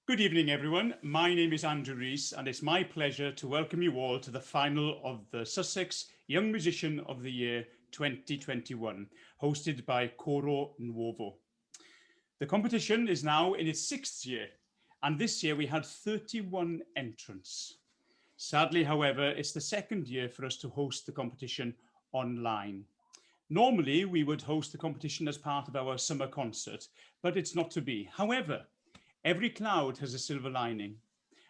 Good evening, everyone. My name is Andrew Rees, and it's my pleasure to welcome you all to the final of the Sussex Young Musician of the Year 2021, hosted by Coro Nuovo. The competition is now in its sixth year, and this year we had 31 entrants. Sadly, however, it's the second year for us to host the competition online. Normally, we would host the competition as part of our summer concert, but it's not to be. However, every cloud has a silver lining.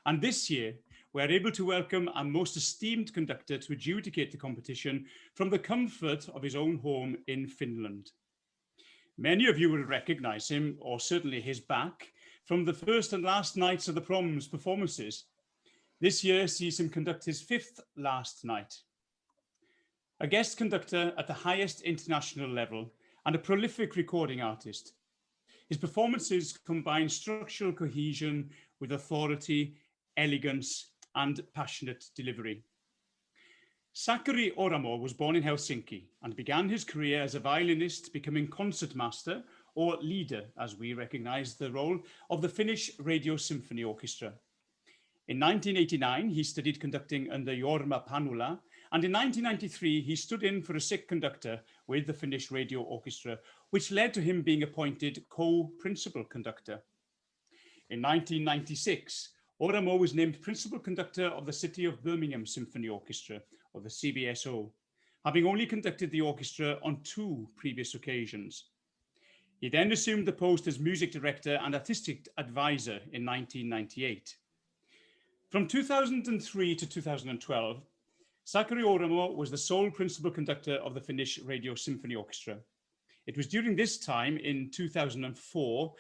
And this year, we are able to welcome our most esteemed conductor to adjudicate the competition from the comfort of his own home in Finland. Many of you will recognize him, or certainly his back, from the first and last nights of the Proms performances. This year sees him conduct his fifth last night. A guest conductor at the highest international level and a prolific recording artist. His performances combine structural cohesion with authority, elegance, and passionate delivery. Sakari Oramo was born in Helsinki and began his career as a violinist, becoming concertmaster, or leader, as we recognize the role, of the Finnish Radio Symphony Orchestra. In 1989, he studied conducting under Jorma Panula, and in 1993, he stood in for a sick conductor with the Finnish Radio Orchestra, which led to him being appointed co-principal conductor. In 1996, Oramo was named principal conductor of the City of Birmingham Symphony Orchestra, or the CBSO, having only conducted the orchestra on 2 previous occasions. He then assumed the post as music director and artistic advisor in 1998. From 2003 to 2012, Sakari Oramo was the sole principal conductor of the Finnish Radio Symphony Orchestra. It was during this time in 2004,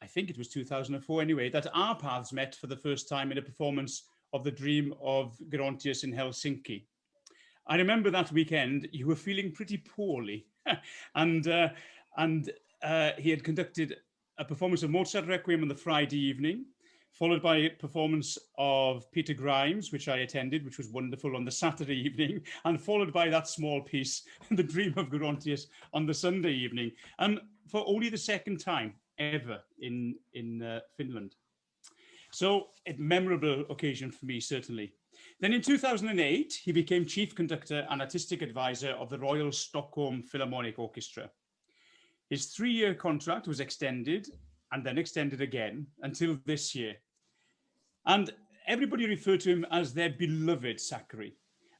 I think it was 2004 anyway, that our paths met for the first time in a performance of The Dream of Gerontius in Helsinki. I remember that weekend you were feeling pretty poorly and he had conducted a performance of Mozart Requiem on the Friday evening, followed by a performance of Peter Grimes, which I attended, which was wonderful, on the Saturday evening, and followed by that small piece, The Dream of Gerontius, on the Sunday evening, and for only the second time ever in Finland. So a memorable occasion for me, certainly. Then in 2008, he became chief conductor and artistic advisor of the Royal Stockholm Philharmonic Orchestra. His 3-year contract was extended and then extended again until this year. And everybody referred to him as their beloved Sakari.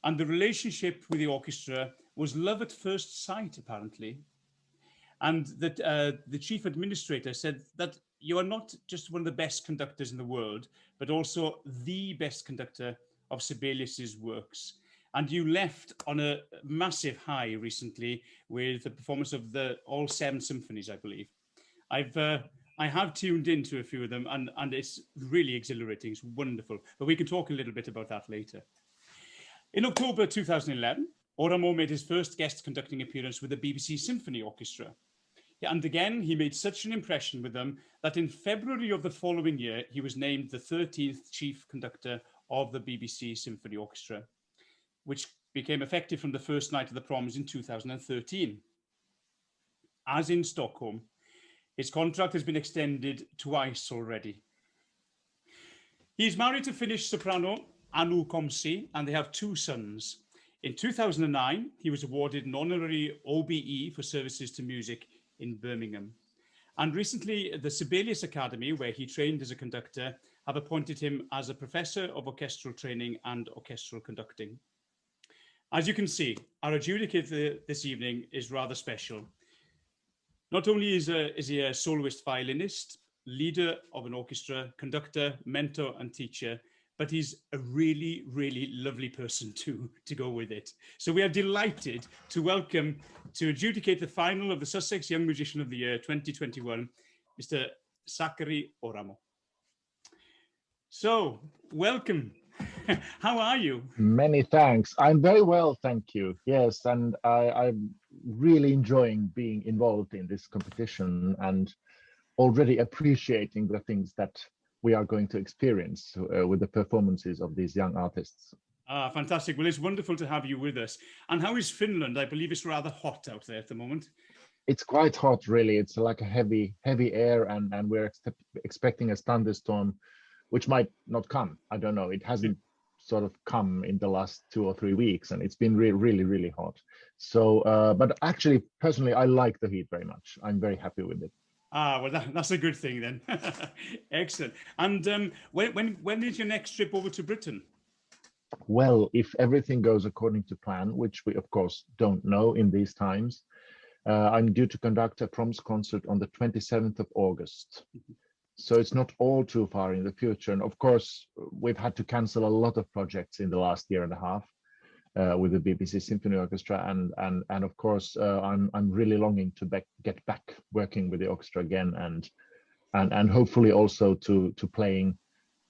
And the relationship with the orchestra was love at first sight, apparently. And that the chief administrator said that you are not just one of the best conductors in the world, but also the best conductor of Sibelius's works. And you left on a massive high recently with the performance of all 7 symphonies, I believe. I have tuned into a few of them and it's really exhilarating. It's wonderful. But we can talk a little bit about that later. In October 2011, Oramo made his first guest conducting appearance with the BBC Symphony Orchestra. And again, he made such an impression with them that in February of the following year, he was named the 13th chief conductor of the BBC Symphony Orchestra, which became effective from the first night of the Proms in 2013. As in Stockholm, his contract has been extended twice already. He is married to Finnish soprano Anu Komsi, and they have 2 sons. In 2009, he was awarded an honorary OBE for services to music in Birmingham. And recently, the Sibelius Academy, where he trained as a conductor, have appointed him as a professor of orchestral training and orchestral conducting. As you can see, our adjudicator this evening is rather special. Not only is he a soloist violinist, leader of an orchestra, conductor, mentor, and teacher, but he's a really, really lovely person to go with it. So we are delighted to welcome, to adjudicate the final of the Sussex Young Musician of the Year 2021, Mr. Sakari Oramo. So, welcome. How are you? Many thanks. I'm very well, thank you. Yes, and I'm really enjoying being involved in this competition and already appreciating the things that we are going to experience with the performances of these young artists. Ah, fantastic. Well, it's wonderful to have you with us. And how is Finland? I believe it's rather hot out there at the moment. It's quite hot, really. It's like a heavy air, and we're expecting a thunderstorm which might not come. I don't know. It hasn't sort of come in the last 2 or 3 weeks, and it's been really, really hot. So, but actually, personally, I like the heat very much. I'm very happy with it. Ah, well, that's a good thing then. Excellent. And when is your next trip over to Britain? Well, if everything goes according to plan, which we of course don't know in these times, I'm due to conduct a Proms concert on the 27th of August. So it's not all too far in the future. And of course, we've had to cancel a lot of projects in the last year and a half with the BBC Symphony Orchestra, and of course, I'm really longing to get back working with the orchestra again, and hopefully also to playing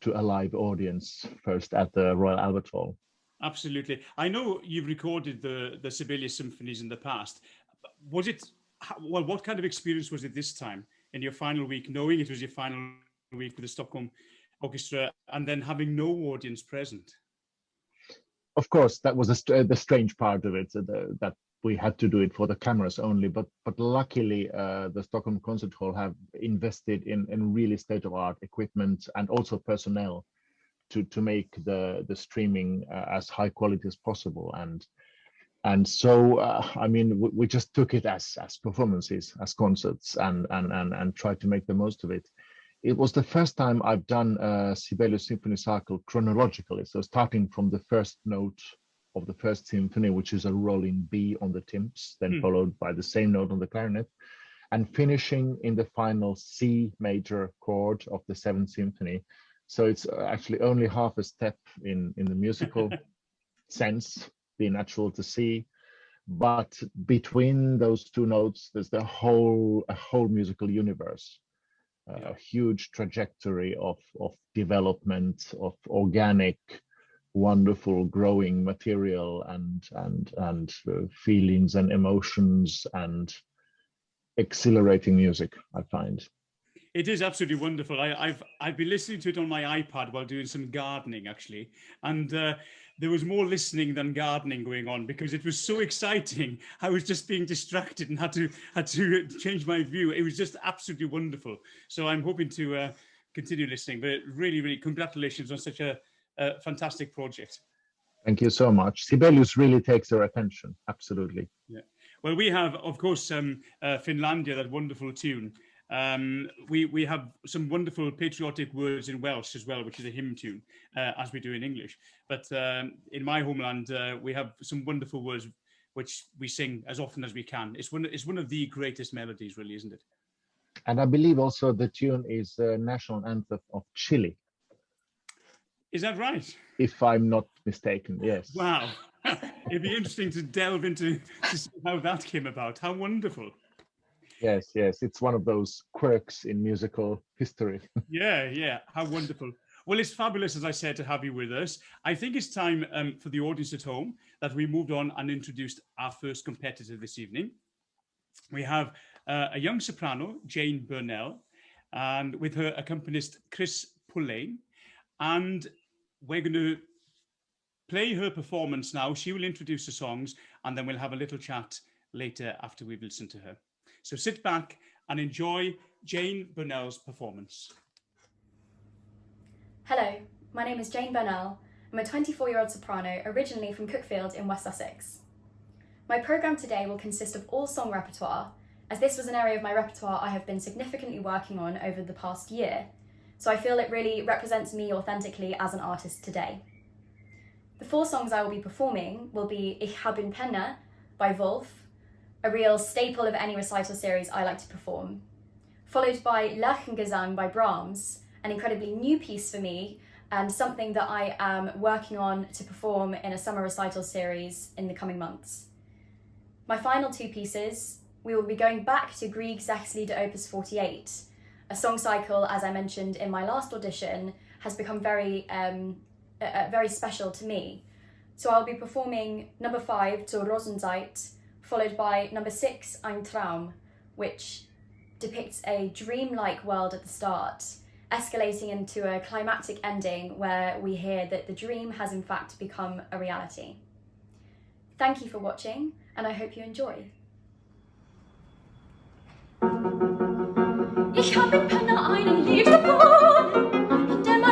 to a live audience first at the Royal Albert Hall. Absolutely. I know you've recorded the Sibelius symphonies in the past. Was it, well, what kind of experience was it this time in your final week, knowing it was your final week with the Stockholm Orchestra and then having no audience present? Of course, that was the strange part of it, that we had to do it for the cameras only, but luckily the Stockholm Concert Hall have invested in really state-of-art equipment and also personnel to make the streaming as high quality as possible, and so I mean we just took it as performances, as concerts, and tried to make the most of it. It was the first time I've done a Sibelius Symphony cycle chronologically, so starting from the first note of the first symphony, which is a rolling B on the timps, then followed by the same note on the clarinet, and finishing in the final C major chord of the Seventh Symphony. So it's actually only half a step in the musical sense, being natural to see, but between those two notes, there's a whole musical universe, a huge trajectory of development, of organic, wonderful growing material, and feelings and emotions and exhilarating music, I find. It is absolutely wonderful. I've been listening to it on my iPad while doing some gardening, actually, and there was more listening than gardening going on because it was so exciting. I was just being distracted and had to change my view. It was just absolutely wonderful. So I'm hoping to continue listening. But really, really, congratulations on such a fantastic project. Thank you so much. Sibelius really takes our attention. Absolutely. Yeah. Well, we have, of course, Finlandia, that wonderful tune. We have some wonderful patriotic words in Welsh as well, which is a hymn tune, as we do in English. But in my homeland, we have some wonderful words which we sing as often as we can. It's one of the greatest melodies, really, isn't it? And I believe also the tune is the national anthem of Chile. Is that right? If I'm not mistaken, yes. Wow. It'd be interesting to delve into to see how that came about. How wonderful. Yes, it's one of those quirks in musical history. Yeah, how wonderful. Well, it's fabulous, as I said, to have you with us. I think it's time for the audience at home that we moved on and introduced our first competitor this evening. We have a young soprano, Jane Burnell, and with her accompanist, Chris Pullane. And we're going to play her performance now. She will introduce the songs, and then we'll have a little chat later after we've listened to her. So sit back and enjoy Jane Burnell's performance. Hello, my name is Jane Burnell. I'm a 24-year-old soprano originally from Cuckfield in West Sussex. My programme today will consist of all song repertoire, as this was an area of my repertoire I have been significantly working on over the past year, so I feel it really represents me authentically as an artist today. The 4 songs I will be performing will be Ich hab in Penne by Wolf, a real staple of any recital series I like to perform, followed by Lerchengesang by Brahms, an incredibly new piece for me and something that I am working on to perform in a summer recital series in the coming months. My final 2 pieces, we will be going back to Grieg's Sechslieder Opus 48. A song cycle, as I mentioned in my last audition, has become very special to me. So I'll be performing number 5, Zur Rosenzeit, followed by number 6, Ein Traum, which depicts a dreamlike world at the start, escalating into a climactic ending where we hear that the dream has in fact become a reality. Thank you for watching, and I hope you enjoy. Ich hab in Penne einen Lied geboren, in dem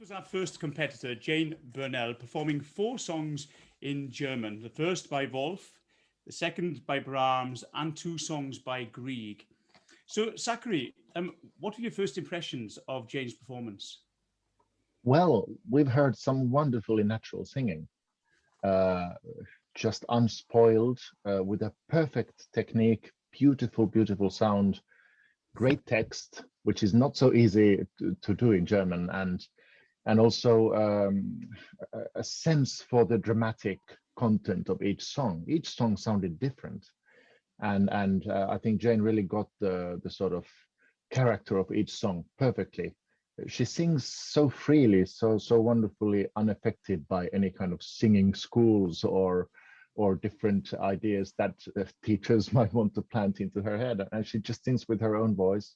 was our first competitor, Jane Burnell, performing 4 songs in German. The first by Wolf, the second by Brahms, and 2 songs by Grieg. So, Sakari, what were your first impressions of Jane's performance? Well, we've heard some wonderfully natural singing, just unspoiled, with a perfect technique, beautiful, beautiful sound, great text, which is not so easy to do in German, and also a sense for the dramatic content of each song. Each song sounded different, and I think Jane really got the sort of character of each song perfectly. She sings so freely, so wonderfully unaffected by any kind of singing schools or different ideas that teachers might want to plant into her head. And she just sings with her own voice.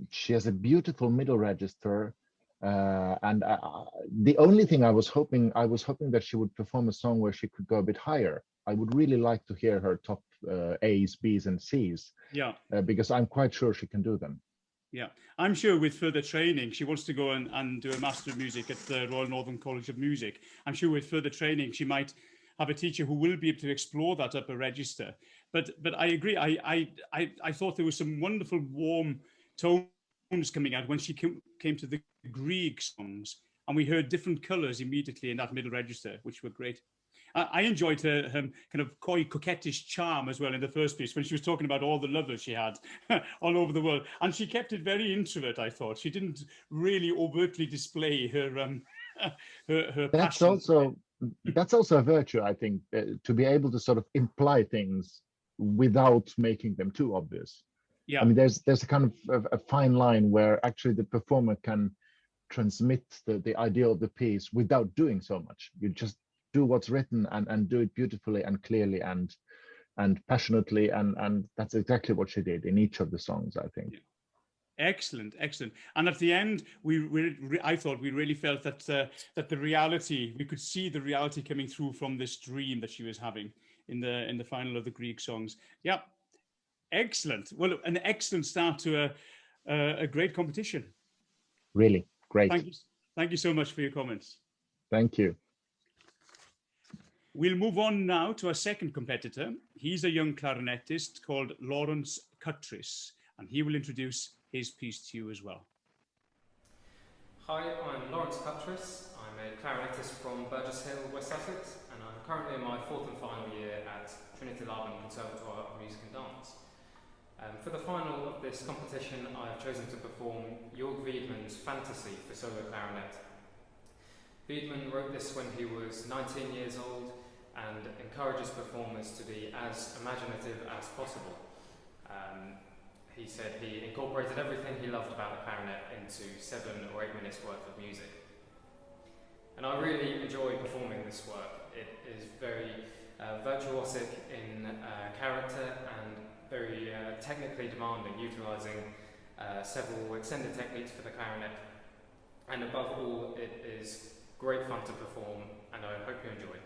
She has a beautiful middle register, and the only thing I was hoping that she would perform a song where she could go a bit higher. I would really like to hear her top A's, B's, and C's. Yeah, because I'm quite sure she can do them. Yeah, I'm sure with further training, she wants to go and do a Master of Music at the Royal Northern College of Music. I'm sure with further training, she might have a teacher who will be able to explore that upper register. But I agree. I thought there was some wonderful warm tones coming out when she came to the Grieg songs, and we heard different colours immediately in that middle register, which were great. I enjoyed her kind of coy, coquettish charm as well in the first piece when she was talking about all the lovers she had all over the world. And she kept it very introvert, I thought. She didn't really overtly display her her That's passion. that's also a virtue, I think, to be able to sort of imply things without making them too obvious. Yeah. I mean, there's a kind of a fine line where actually the performer can transmit the idea of the piece without doing so much. You just do what's written and do it beautifully and clearly and passionately, and that's exactly what she did in each of the songs, I think. Yeah. Excellent. And at the end, I thought we really felt that that the reality, we could see the reality coming through from this dream that she was having in the final of the Grieg songs. Yeah, excellent. Well, an excellent start to a great competition. Really great. Thank you so much for your comments. Thank you. We'll move on now to our second competitor. He's a young clarinetist called Laurence Cuttriss, and he will introduce his piece to you as well. Hi, I'm Laurence Cuttriss. I'm a clarinetist from Burgess Hill, West Sussex, and I'm currently in my 4th and final year at Trinity Laban Conservatoire of Music and Dance. For the final of this competition, I've chosen to perform Jörg Wiedmann's Fantasy for solo clarinet. Wiedmann wrote this when he was 19 years old and encourages performers to be as imaginative as possible. He said he incorporated everything he loved about the clarinet into 7 or 8 minutes worth of music. And I really enjoy performing this work. It is very virtuosic in character and very technically demanding, utilising several extended techniques for the clarinet. And above all, it is great fun to perform, and I hope you enjoy.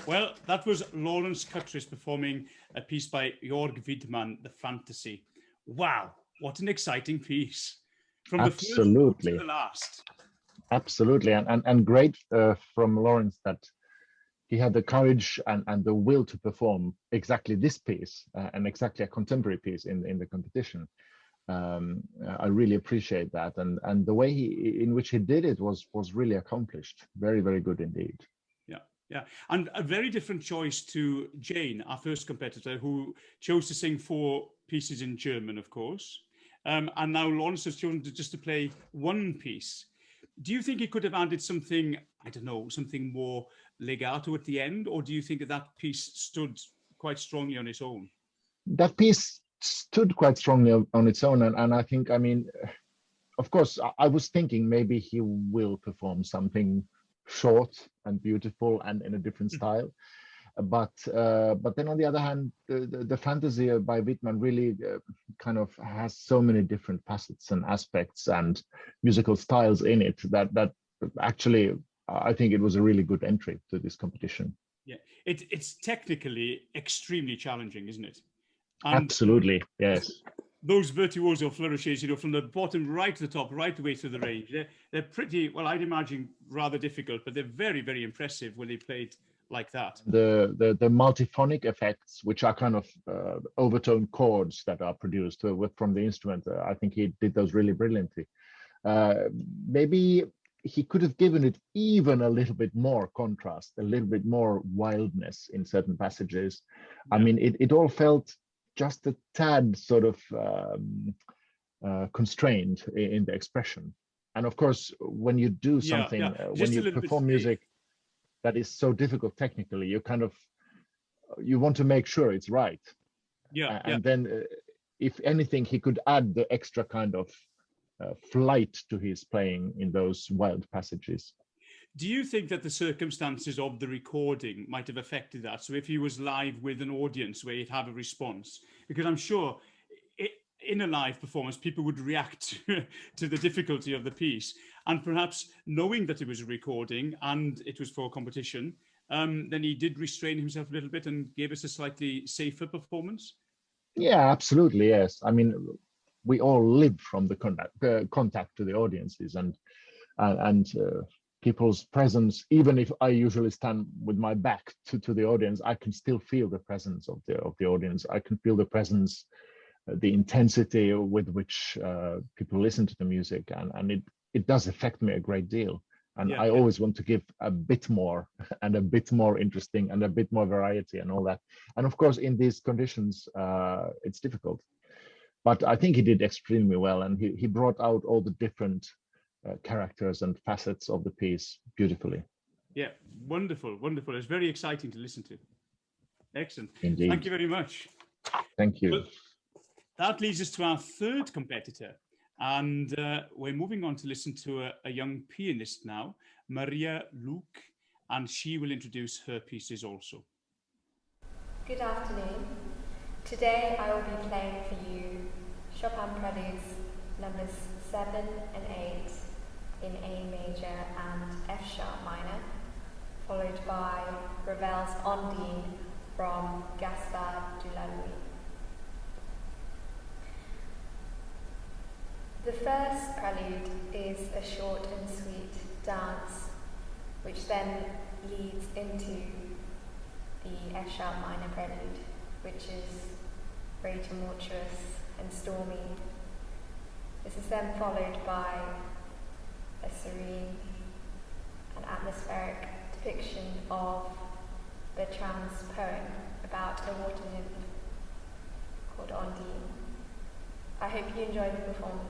Well, that was Laurence Cuttriss performing a piece by Jörg Widmann, The Fantasy. Wow, what an exciting piece. From the first to the last. Absolutely, and great from Laurence that he had the courage and the will to perform exactly this piece and exactly a contemporary piece in the competition. I really appreciate that, and the way in which he did it was really accomplished. Very, very good indeed. Yeah, and a very different choice to Jane, our first competitor, who chose to sing 4 pieces in German, of course. And now Laurence has chosen just to play 1 piece. Do you think he could have added something, I don't know, something more legato at the end, or do you think that piece stood quite strongly on its own? That piece stood quite strongly on its own, and I think, I mean, of course, I was thinking maybe he will perform something short and beautiful and in a different style. But then on the other hand, the fantasy by Wittmann really kind of has so many different facets and aspects and musical styles in it that actually I think it was a really good entry to this competition. Yeah, it's technically extremely challenging, isn't it? And absolutely, yes. Those virtuoso flourishes, from the bottom right to the top, right the way through the range, they're pretty, well, I'd imagine rather difficult, but they're very, very impressive when they played like that. The multiphonic effects, which are kind of overtone chords that are produced from the instrument, I think he did those really brilliantly. Maybe he could have given it even a little bit more contrast, a little bit more wildness in certain passages. Yeah. I mean, it all felt just a tad sort of constrained in the expression. And of course, when you do something, when you perform music that is so difficult technically, you want to make sure it's right. Yeah. And then, if anything, he could add the extra kind of flight to his playing in those wild passages. Do you think that the circumstances of the recording might have affected that? So if he was live with an audience where he'd have a response, because I'm sure in a live performance, people would react to the difficulty of the piece, and perhaps knowing that it was a recording and it was for a competition, then he did restrain himself a little bit and gave us a slightly safer performance. Yeah, absolutely. Yes. I mean, we all live from the contact to the audiences and people's presence. Even if I usually stand with my back to the audience, I can still feel the presence of the audience. I can feel the presence, the intensity with which people listen to the music, and it does affect me a great deal. And I always want to give a bit more and a bit more interesting and a bit more variety and all that. And of course, in these conditions, it's difficult. But I think he did extremely well, and he brought out all the different characters and facets of the piece beautifully. Yeah, wonderful, wonderful. It's very exciting to listen to. Excellent. Indeed. Thank you very much. Thank you. Well, that leads us to our third competitor, and we're moving on to listen to a young pianist now, Maria Luke, and she will introduce her pieces also. Good afternoon. Today I will be playing for you Chopin Preludes numbers 7 and 8 in A major and F sharp minor, followed by Ravel's Ondine from Gaspard de la Nuit. The first prelude is a short and sweet dance, which then leads into the F sharp minor prelude, which is very tumultuous and stormy. This is then followed by a serene and atmospheric depiction of Bertrand's poem about a water nymph called Ondine. I hope you enjoy the performance.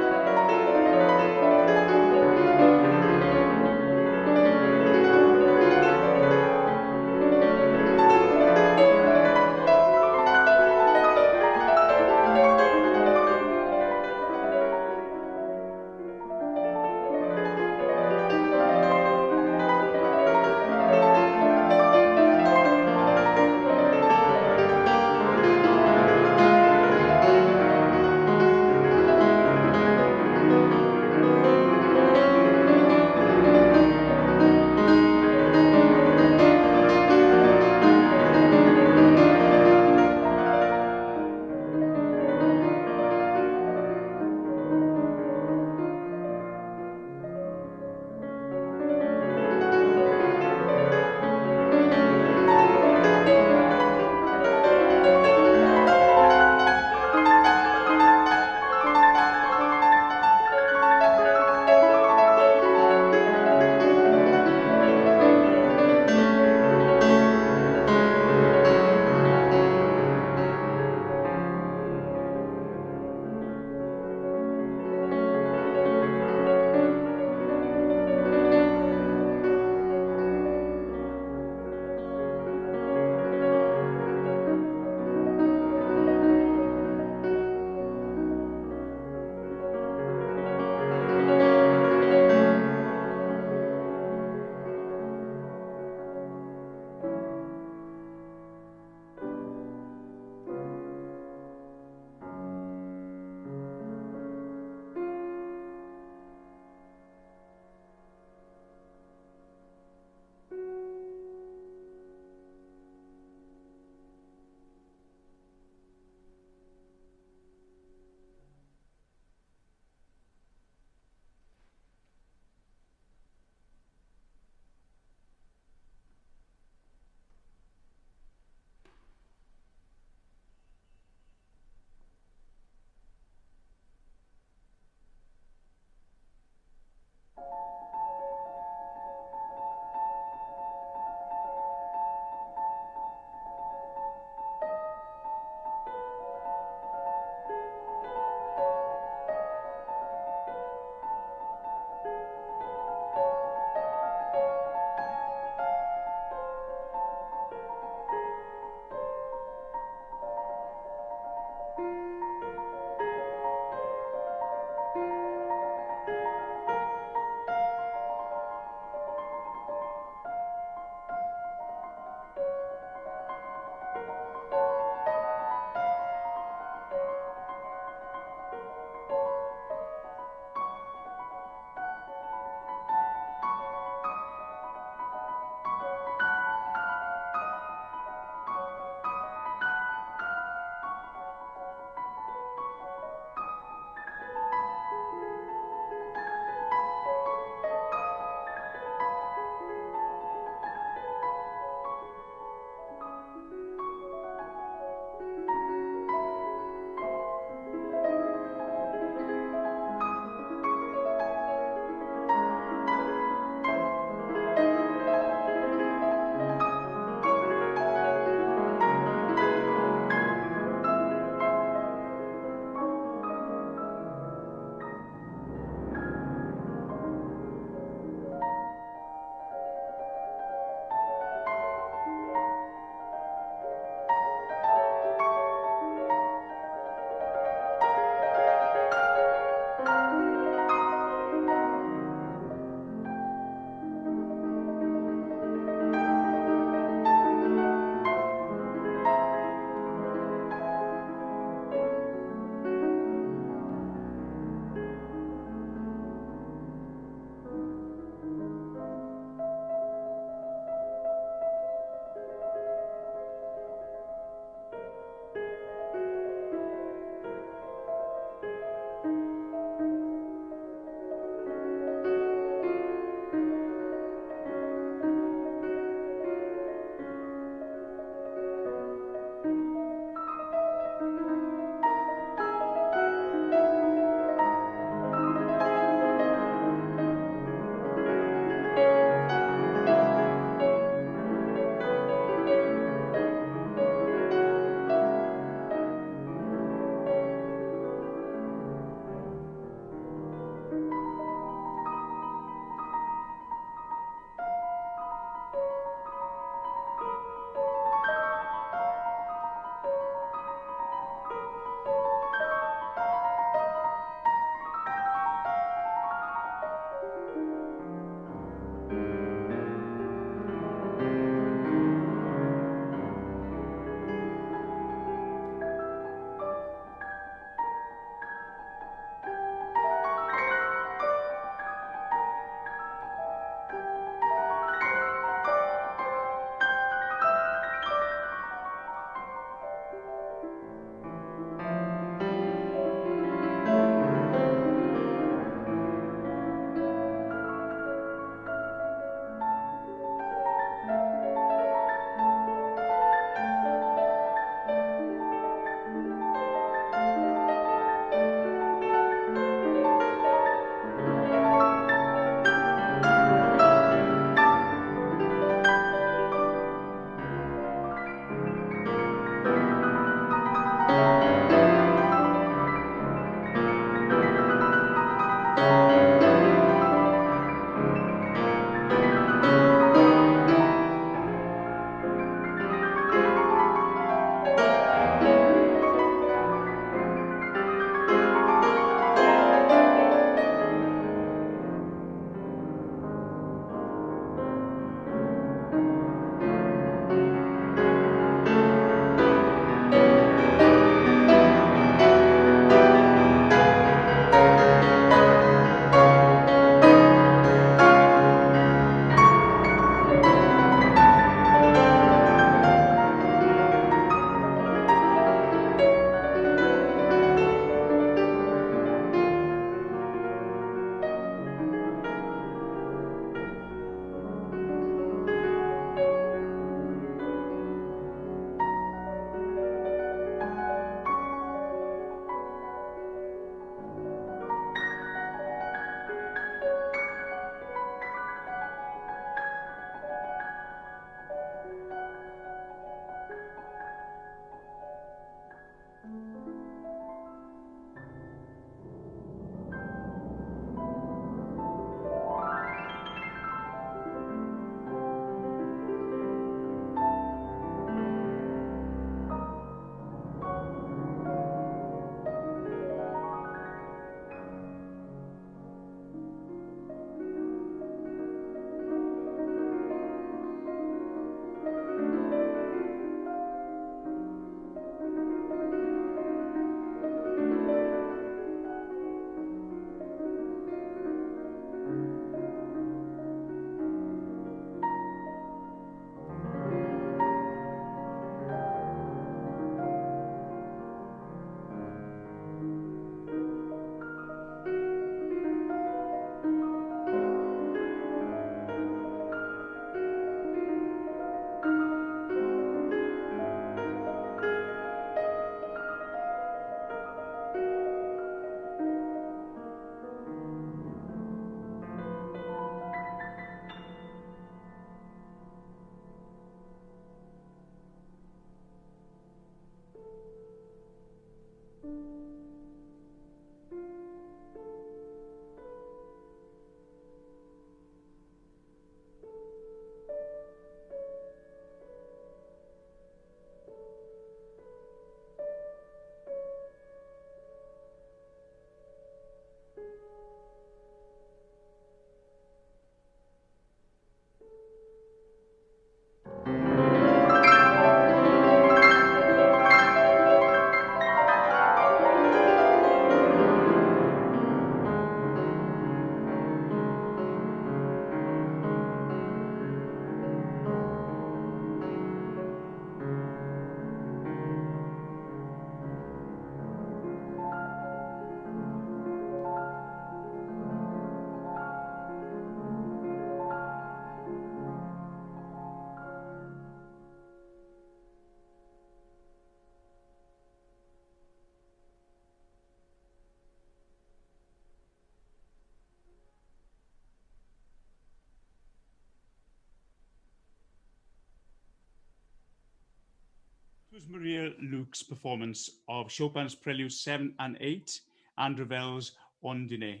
was Maria Luke's performance of Chopin's Preludes 7 and 8 and Ravel's Ondine.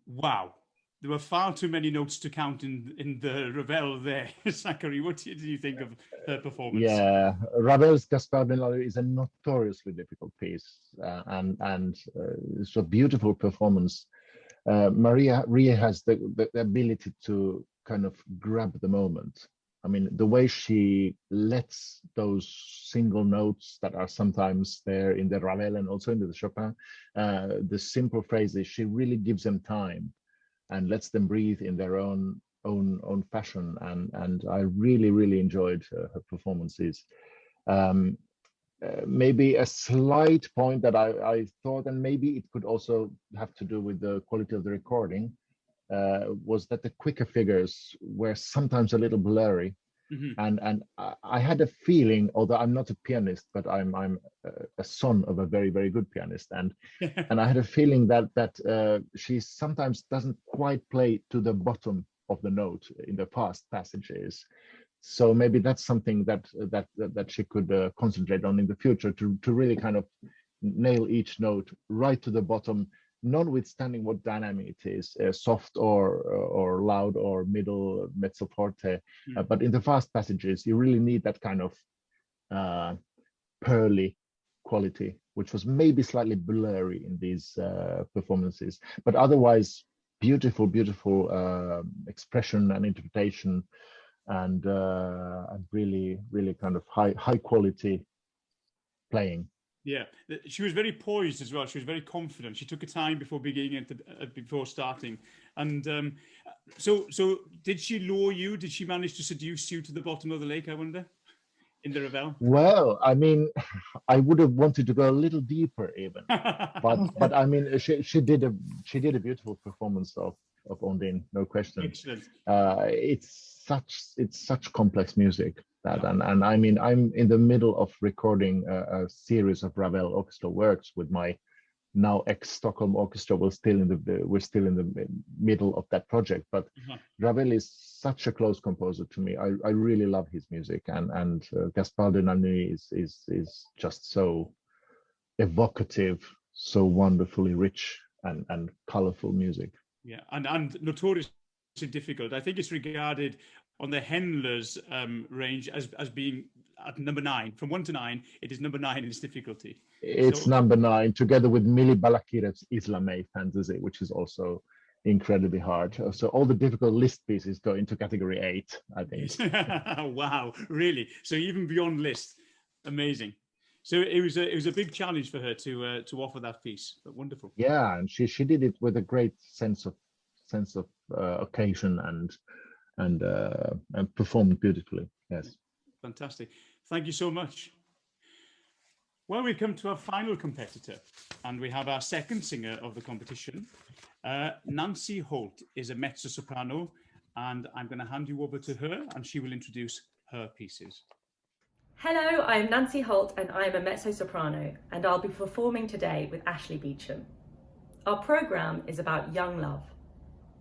Wow, there were far too many notes to count in the Ravel there. Sakari, what did you think of her performance? Yeah, Ravel's Gaspard Burnell is a notoriously difficult piece, and it's a beautiful performance. Maria has the ability to kind of grab the moment. I mean, the way she lets those single notes that are sometimes there in the Ravel and also in the Chopin, the simple phrases, she really gives them time and lets them breathe in their own fashion. And I really enjoyed her performances. Maybe a slight point that I thought, and maybe it could also have to do with the quality of the recording, was that the quicker figures were sometimes a little blurry. And I had a feeling, although I'm not a pianist, but I'm a son of a very good pianist, and I had a feeling that she sometimes doesn't quite play to the bottom of the note in the fast passages. So maybe that's something that she could concentrate on in the future to really kind of nail each note right to the bottom, notwithstanding what dynamic it is, soft or loud or middle, mezzo forte. But in the fast passages, you really need that kind of pearly quality, which was maybe slightly blurry in these performances. But otherwise, beautiful expression and interpretation, and really kind of high quality playing. Yeah, she was very poised as well. She was very confident. She took her time before beginning before starting. And so did she lure you? Did she manage to seduce you to the bottom of the lake, I wonder, in the Ravel? Well, I mean, I would have wanted to go a little deeper even, but I mean, she did a beautiful performance of Ondine, no question. Excellent. It's such complex music that, and I mean, I'm in the middle of recording a series of Ravel orchestra works with my now ex-Stockholm Orchestra. We're still in the middle of that project, but Ravel is such a close composer to me. I really love his music, and Gaspard de Namy is just so evocative, so wonderfully rich and colorful music. Yeah, and notoriously difficult. I think it's regarded on the Händler's range as being at number 9. From 1 to 9, it is number 9 in its difficulty. It's number 9, together with Mili Balakirev's Islamé Fantasy, which is also incredibly hard. So all the difficult Liszt pieces go into category 8, I think. Wow, really? So even beyond Liszt, amazing. So it was a big challenge for her to offer that piece, but wonderful. Yeah, and she did it with a great sense of occasion and performed beautifully. Yes, fantastic. Thank you so much. Well, we come to our final competitor, and we have our second singer of the competition. Nancy Holt is a mezzo-soprano, and I'm going to hand you over to her, and she will introduce her pieces. Hello, I'm Nancy Holt, and I'm a mezzo-soprano, and I'll be performing today with Ashley Beecham. Our programme is about young love.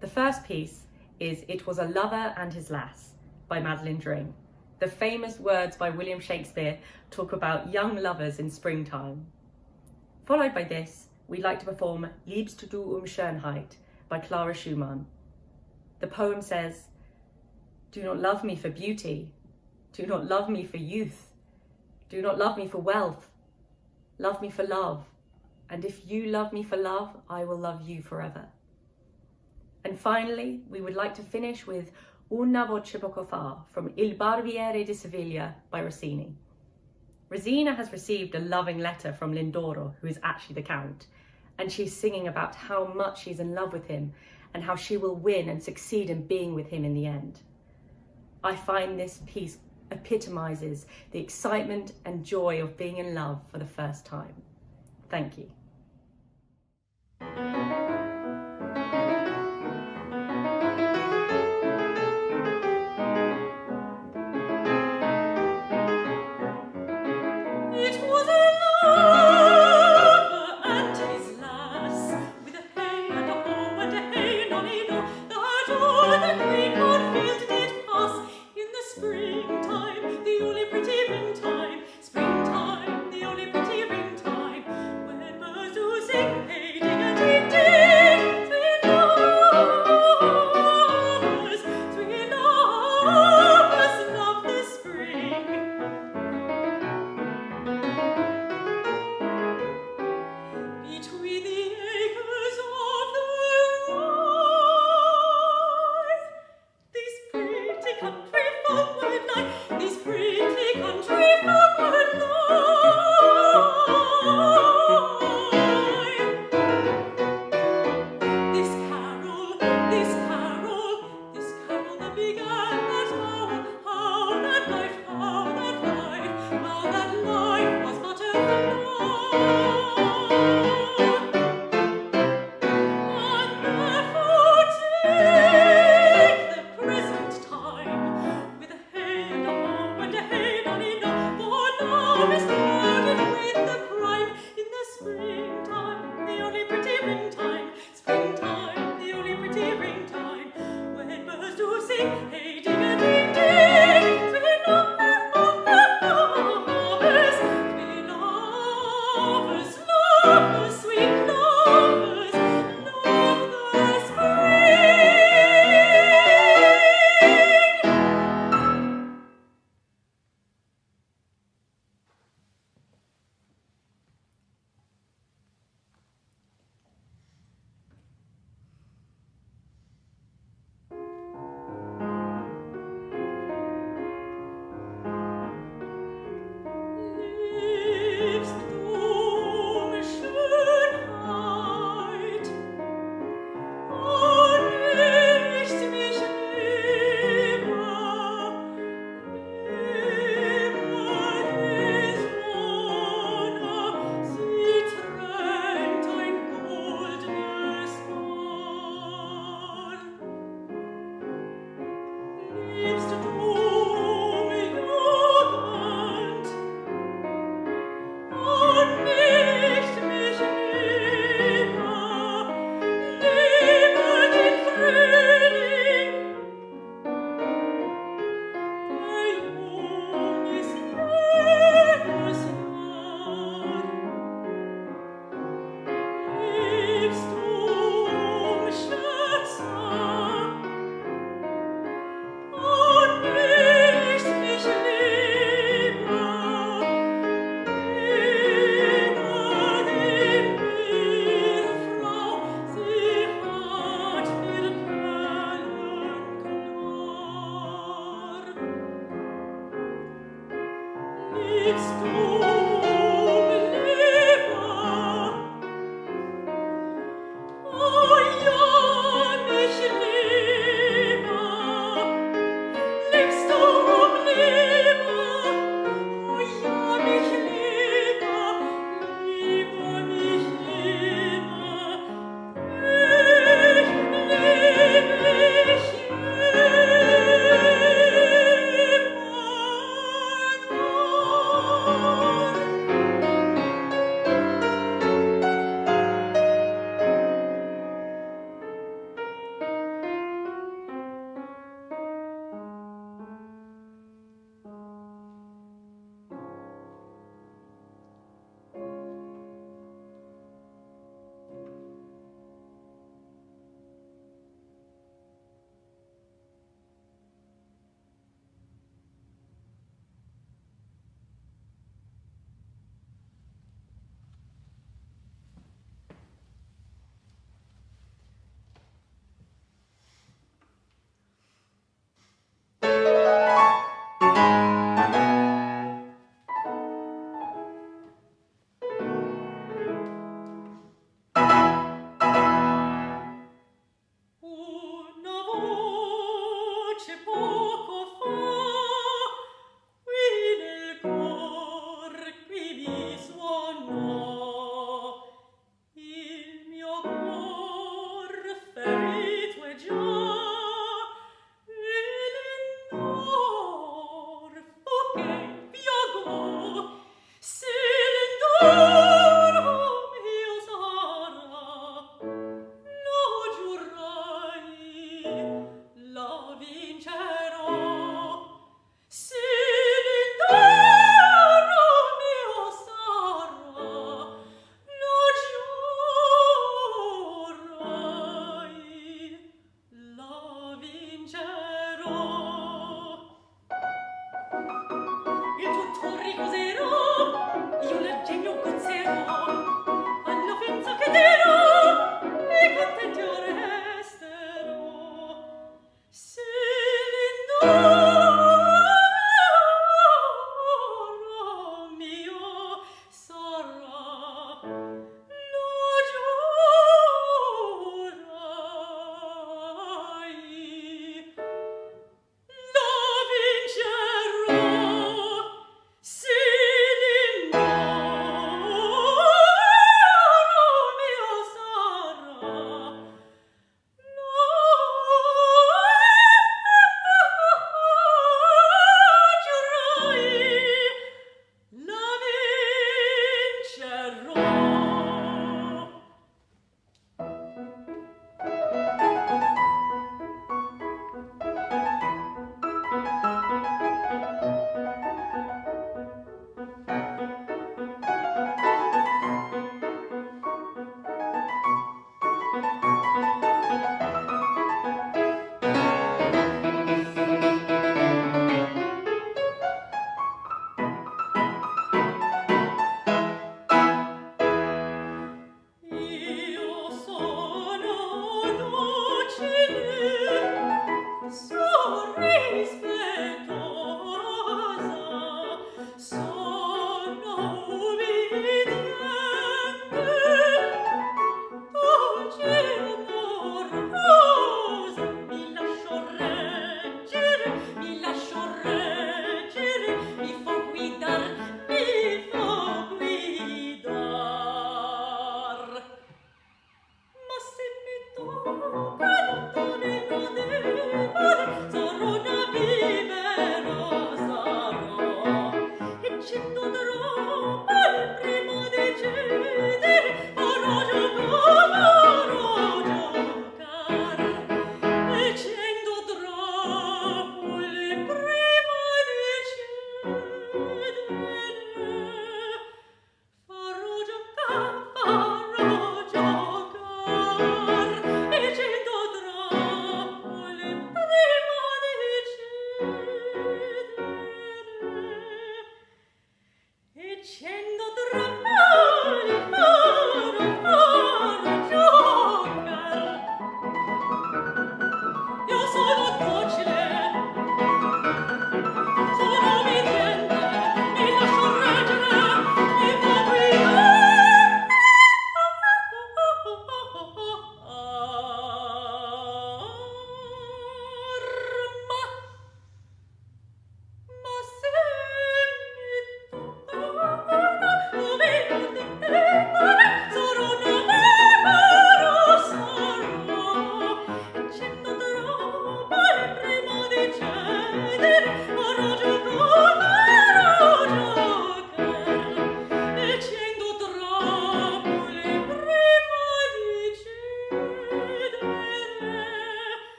The first piece is It Was a Lover and His Lass by Madeline Dring. The famous words by William Shakespeare talk about young lovers in springtime. Followed by this, we'd like to perform Liebst du Schönheit by Clara Schumann. The poem says, "Do not love me for beauty, do not love me for youth, do not love me for wealth, love me for love, and if you love me for love, I will love you forever." And finally, we would like to finish with Una voce poco fa from Il Barbiere di Sevilla by Rossini. Rosina has received a loving letter from Lindoro, who is actually the Count, and she's singing about how much she's in love with him and how she will win and succeed in being with him in the end. I find this piece epitomizes the excitement and joy of being in love for the first time. Thank you. Springtime, the only pretty springtime. ringtime, springtime, the only pretty ringtime, when birds do sing, hey ding-a-ding-ding, sweet lovers, sweet lovers, love the spring.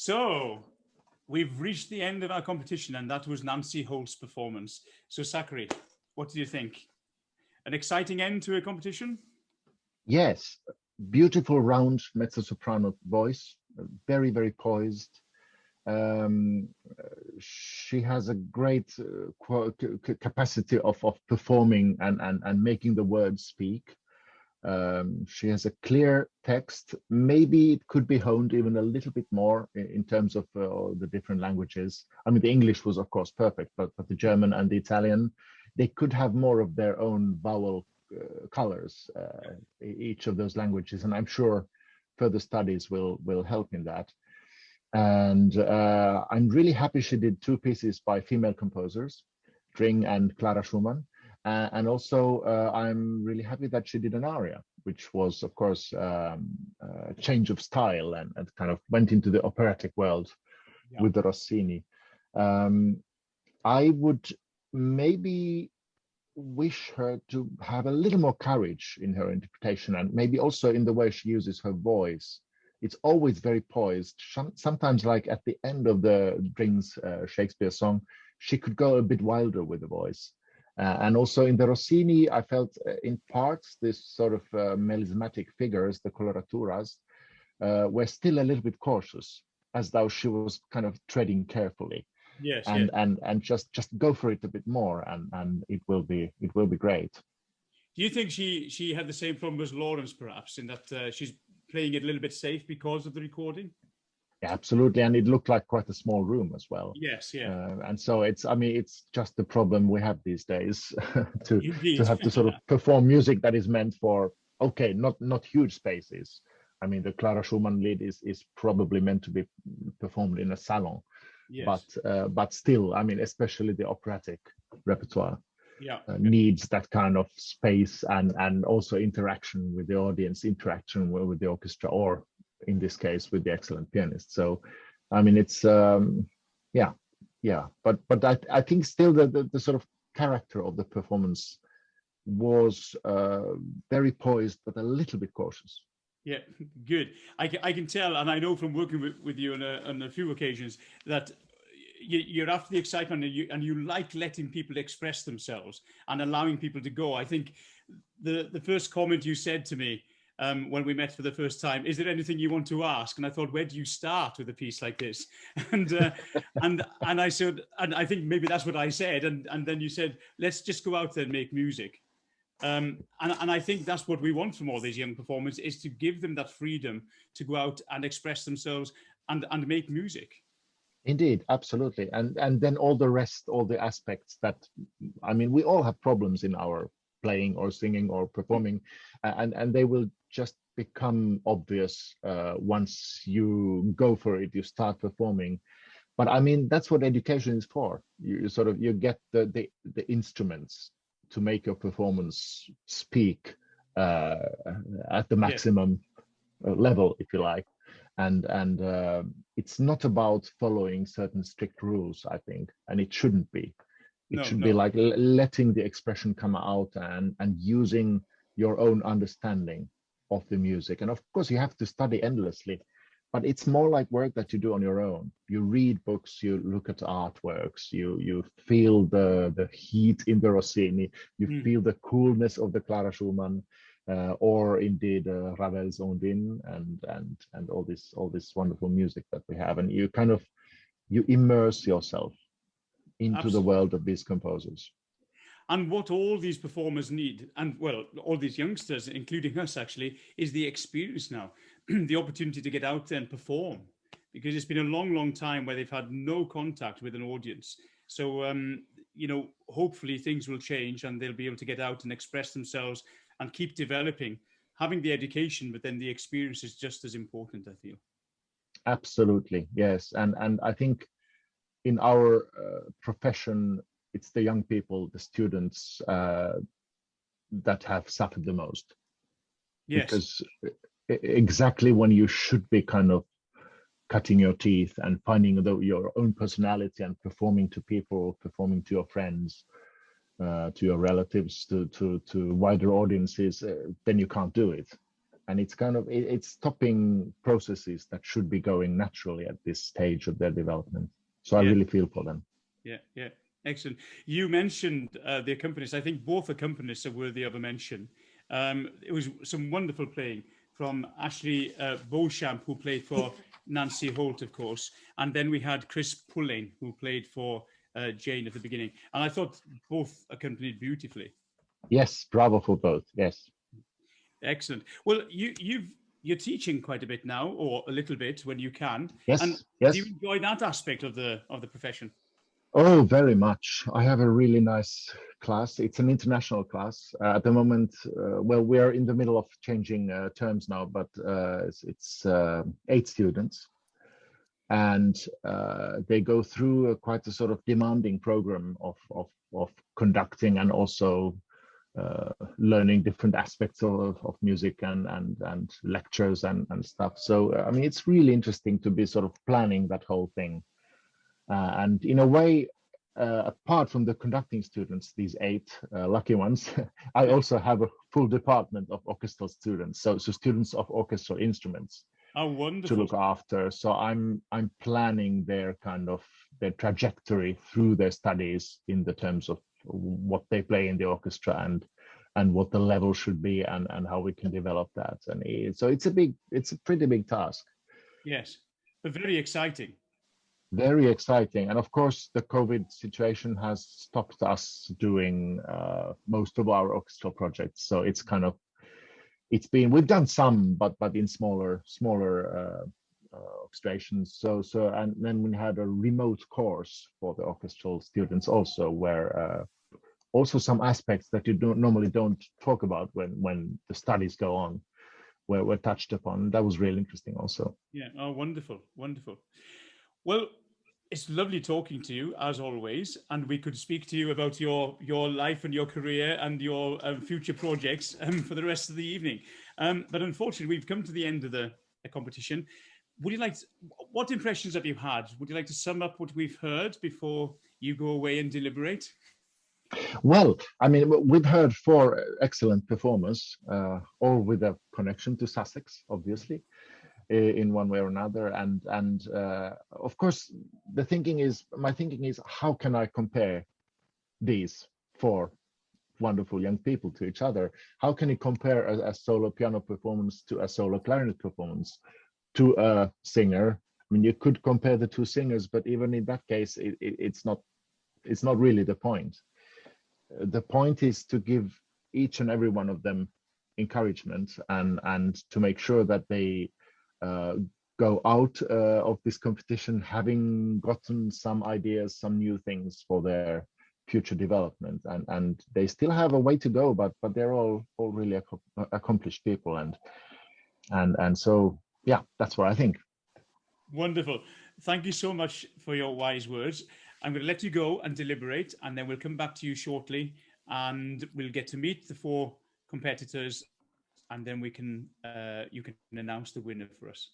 So we've reached the end of our competition, and that was Nancy Holt's performance. So Sakari, what do you think? An exciting end to a competition? Yes, beautiful round mezzo-soprano voice, very, very poised. She has a great capacity of performing and making the words speak. She has a clear text. Maybe it could be honed even a little bit more in terms of the different languages. I mean, the English was, of course, perfect, but the German and the Italian, they could have more of their own vowel colors, each of those languages. And I'm sure further studies will help in that. And I'm really happy she did two pieces by female composers, Dring and Clara Schumann. And also, I'm really happy that she did an aria, which was, of course, a change of style and kind of went into the operatic world with the Rossini. I would maybe wish her to have a little more courage in her interpretation, and maybe also in the way she uses her voice. It's always very poised. Sometimes, like at the end of the Dring's Shakespeare song, she could go a bit wilder with the voice. And also in the Rossini, I felt in parts this sort of melismatic figures, the coloraturas, were still a little bit cautious, as though she was kind of treading carefully. Yes, and just go for it a bit more, and it will be great. Do you think she had the same problem as Laurence, perhaps, in that she's playing it a little bit safe because of the recording? Yeah, absolutely, and it looked like quite a small room as well. Yes, yeah. And so it's just the problem we have these days to Indeed. have to sort of perform music that is meant for, okay, not huge spaces. I mean, the Clara Schumann Lied is probably meant to be performed in a salon. Yes. But still, I mean, especially the operatic repertoire needs that kind of space and also interaction with the audience, interaction with the orchestra, or in this case with the excellent pianist. So, I mean, it's but I think still the sort of character of the performance was very poised, but a little bit cautious. Yeah, good. I can tell, and I know from working with you on a few occasions, that you're after the excitement, and you like letting people express themselves and allowing people to go. I think the first comment you said to me when we met for the first time, is there anything you want to ask? And I thought, where do you start with a piece like this? And I said, and I think maybe that's what I said, and then you said, let's just go out there and make music. And I think that's what we want from all these young performers, is to give them that freedom to go out and express themselves and make music. Indeed, absolutely. And then all the rest, all the aspects that, I mean, we all have problems in our playing or singing or performing, and they will just become obvious once you go for it, you start performing. But I mean, that's what education is for. You get the instruments to make your performance speak at the maximum level, if you like. And it's not about following certain strict rules, I think, and it shouldn't be. It should be like letting the expression come out and using your own understanding of the music. And of course, you have to study endlessly, but it's more like work that you do on your own. You read books, you look at artworks, you feel the heat in the Rossini, you feel the coolness of the Clara Schumann, or indeed Ravel's Ondine and all this wonderful music that we have, and you kind of immerse yourself into the world of these composers. And what all these performers need, and well, all these youngsters, including us actually, is the experience now, the opportunity to get out there and perform, because it's been a long time where they've had no contact with an audience. So, hopefully things will change and they'll be able to get out and express themselves and keep developing. Having the education, but then the experience is just as important, I feel. Absolutely, yes. And I think in our profession, it's the young people, the students that have suffered the most. Yes. Because exactly when you should be kind of cutting your teeth and finding your own personality and performing to people, performing to your friends, to your relatives, to wider audiences, then you can't do it. it's kind of it's stopping processes that should be going naturally at this stage of their development. So I really feel for them. Yeah, excellent. You mentioned the accompanist. I think both accompanists are worthy of a mention. It was some wonderful playing from Ashley Beauchamp, who played for Nancy Holt, of course, and then we had Chris Pulling, who played for Jane at the beginning, and I thought both accompanied beautifully. Yes, bravo for both. Yes, excellent. Well, you're teaching quite a bit now, or a little bit when you can. Yes, and yes. Do you enjoy that aspect of the profession? Oh, very much. I have a really nice class. It's an international class at the moment. Well, we are in the middle of changing terms now, but it's 8 students, and they go through quite a sort of demanding program of conducting and also learning different aspects of music and lectures and stuff. So I mean, it's really interesting to be sort of planning that whole thing. And in a way, apart from the conducting students, these 8 lucky ones, I also have a full department of orchestral students. So students of orchestral instruments. Oh, wonderful. To look after. So I'm planning their their trajectory through their studies in the terms of what they play in the orchestra and what the level should be and how we can develop that. And so it's a pretty big task. Yes, but very exciting. Very exciting. And of course, the COVID situation has stopped us doing most of our orchestral projects. So it's we've done some, but in smaller orchestrations. So and then we had a remote course for the orchestral students also, where also some aspects that you normally don't talk about when the studies go on were touched upon. That was really interesting also. Yeah. Oh, wonderful. Well, it's lovely talking to you as always, and we could speak to you about your life and your career and your future projects for the rest of the evening. But unfortunately, we've come to the end of the competition. What impressions have you had? Would you like to sum up what we've heard before you go away and deliberate? Well, I mean, we've heard 4 excellent performers, all with a connection to Sussex, obviously, in one way or another. And of course, my thinking is, how can I compare these 4 wonderful young people to each other? How can you compare a solo piano performance to a solo clarinet performance to a singer? I mean, you could compare the 2 singers, but even in that case, it's not really the point. The point is to give each and every one of them encouragement and to make sure that they go out of this competition having gotten some ideas, some new things for their future development, and they still have a way to go, but they're all really accomplished people, and so yeah, that's what I think. Wonderful. Thank you so much for your wise words. I'm going to let you go and deliberate, and then we'll come back to you shortly, and we'll get to meet the 4 competitors, and then you can announce the winner for us.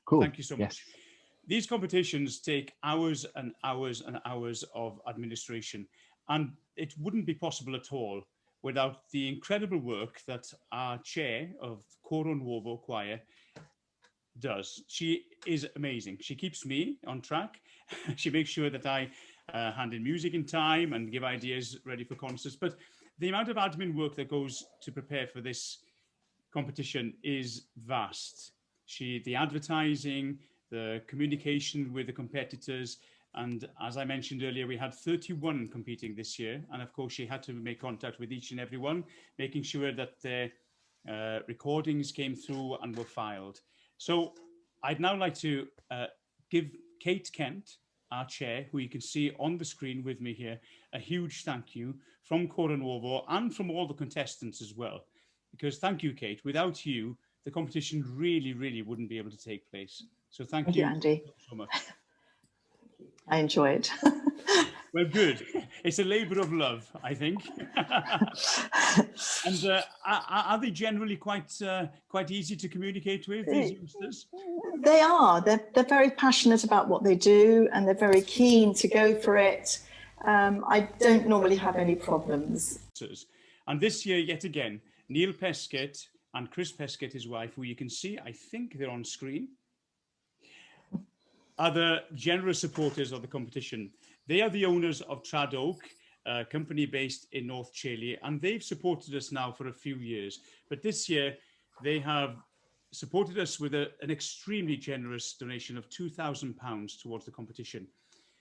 Cool. Thank you so much. These competitions take hours and hours and hours of administration, and it wouldn't be possible at all without the incredible work that our chair of Coro Nuovo Choir does. She is amazing. She keeps me on track. She makes sure that I hand in music in time and give ideas ready for concerts. But the amount of admin work that goes to prepare for this competition is vast. The advertising, the communication with the competitors, and as I mentioned earlier, we had 31 competing this year, and of course she had to make contact with each and every one, making sure that their recordings came through and were filed. So I'd now like to give Kate Kent, our chair, who you can see on the screen with me here, a huge thank you from Coro Nuovo and from all the contestants as well. Because thank you, Kate. Without you, the competition really, really wouldn't be able to take place. So thank you, Andy, so much. I enjoy it. Well, good. It's a labour of love, I think. And are they generally quite easy to communicate with, these youngsters? They are. They're very passionate about what they do, and they're very keen to go for it. I don't normally have any problems. And this year, yet again, Neil Peskett, and Chris Pescott, his wife, who you can see, I think they're on screen, are the generous supporters of the competition. They are the owners of Trad Oak, a company based in North Chile, and they've supported us now for a few years. But this year, they have supported us with an extremely generous donation of £2,000 towards the competition.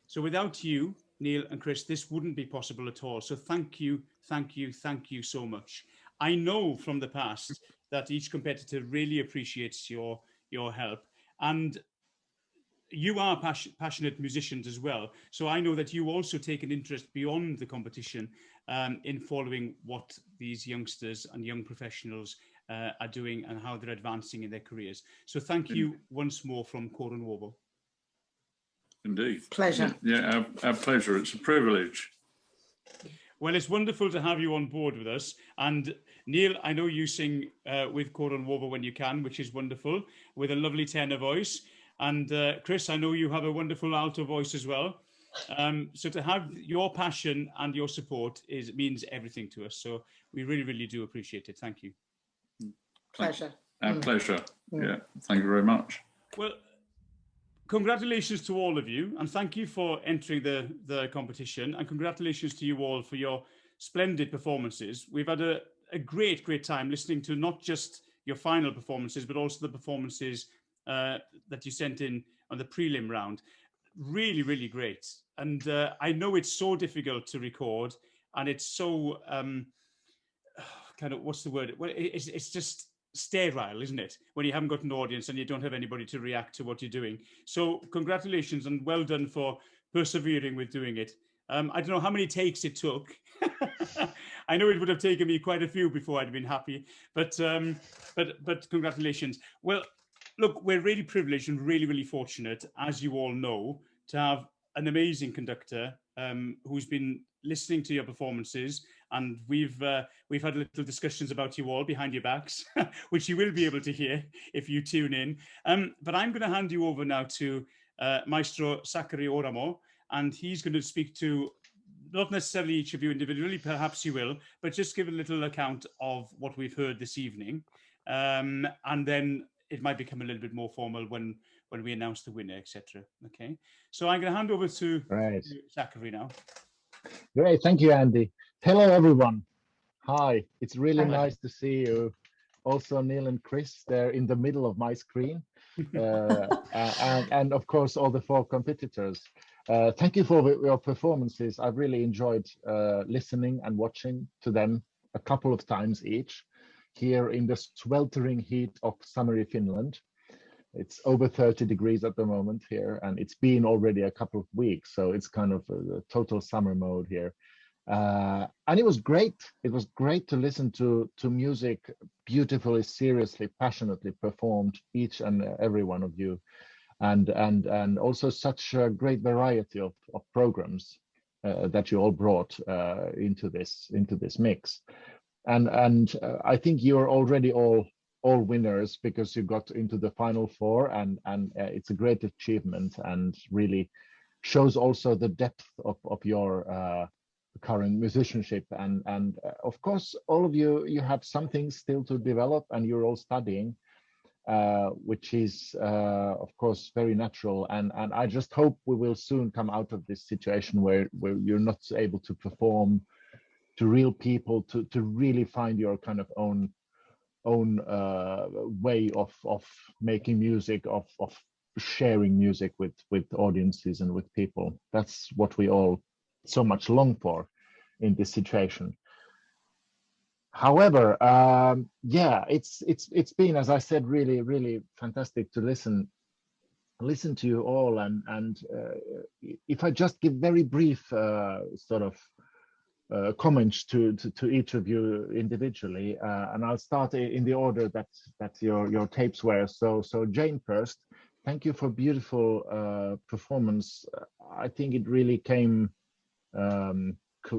So without you, Neil and Chris, this wouldn't be possible at all. So thank you, thank you, thank you so much. I know from the past that each competitor really appreciates your help. And you are passionate musicians as well. So I know that you also take an interest beyond the competition in following what these youngsters and young professionals are doing and how they're advancing in their careers. So thank you once more from Coro Nuovo. Indeed. Pleasure. Yeah, our pleasure. It's a privilege. Well, it's wonderful to have you on board with us. And Neil, I know you sing with Coro Nuovo when you can, which is wonderful, with a lovely tenor voice. And Chris, I know you have a wonderful alto voice as well. So to have your passion and your support means everything to us. So we really, really do appreciate it. Thank you. Pleasure. Our pleasure. Yeah, thank you very much. Well, congratulations to all of you, and thank you for entering the competition, and congratulations to you all for your splendid performances. We've had a great time listening to not just your final performances, but also the performances that you sent in on the prelim round. Really, really great. And I know it's so difficult to record, and it's so kind of, what's the word? Well, it's just sterile, isn't it? When you haven't got an audience and you don't have anybody to react to what you're doing. So congratulations and well done for persevering with doing it. I don't know how many takes it took. I know it would have taken me quite a few before I'd been happy, but congratulations. Well, look, we're really privileged and really, really fortunate, as you all know, to have an amazing conductor who's been listening to your performances, and we've had little discussions about you all behind your backs, which you will be able to hear if you tune in. But I'm going to hand you over now to Maestro Sakari Oramo, and he's going to speak to not necessarily each of you individually, perhaps you will, but just give a little account of what we've heard this evening, and then it might become a little bit more formal when we announce the winner, etc. Okay, so I'm going to hand over to Sakari now. Great, thank you, Andy. Hello, everyone. Hi, it's really nice to see you. Also, Neil and Chris, they're in the middle of my screen. And of course, all the four competitors. Thank you for your performances. I've really enjoyed listening and watching to them a couple of times each here in the sweltering heat of summery Finland. It's over 30 degrees at the moment here, and it's been already a couple of weeks, so it's kind of a total summer mode here. And it was great. It was great to listen to music beautifully, seriously, passionately performed, each and every one of you, and also such a great variety of programs that you all brought into this mix. And I think you're already all winners because you got into the final four, and it's a great achievement and really shows also the depth of your current musicianship, and of course all of you have something still to develop, and you're all studying, which is of course very natural, and I just hope we will soon come out of this situation where you're not able to perform to real people, to really find your kind of own way of making music, of sharing music with audiences and with people. That's what we all so much long for in this situation. However, yeah, it's been, as I said, really, really fantastic to listen to you all, and if I just give very brief sort of comments to each of you individually, and I'll start in the order that your tapes were. So Jane first. Thank you for beautiful performance. I think it really came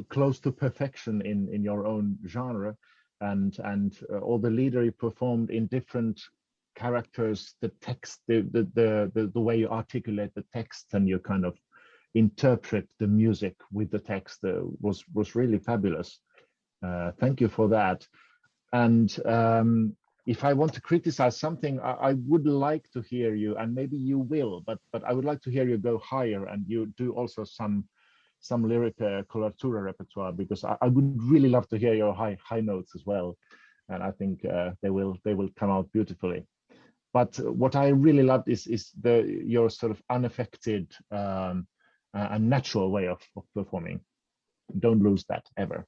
close to perfection in your own genre, and all the leader you performed in different characters, the text, the way you articulate the text and you kind of interpret the music with the text was really fabulous. Thank you for that. And if I want to criticize something, I would like to hear you, and maybe you will, but I would like to hear you go higher, and you do also some lyric coloratura repertoire, because I would really love to hear your high notes as well, and I think they will come out beautifully. But what I really loved is your sort of unaffected and natural way of performing. Don't lose that ever.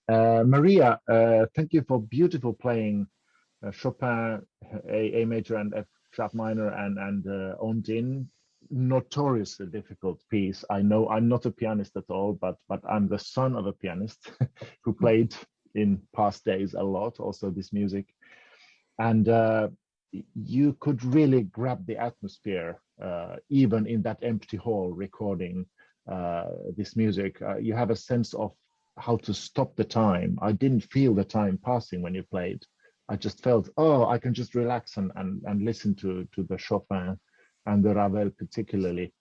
Maria, thank you for beautiful playing Chopin, A major and F sharp minor, and Ondine. Notoriously difficult piece. I know I'm not a pianist at all, but I'm the son of a pianist who played in past days a lot, also this music. And you could really grab the atmosphere, even in that empty hall recording this music. You have a sense of how to stop the time. I didn't feel the time passing when you played. I just felt, oh, I can just relax and listen to the Chopin and the Ravel particularly.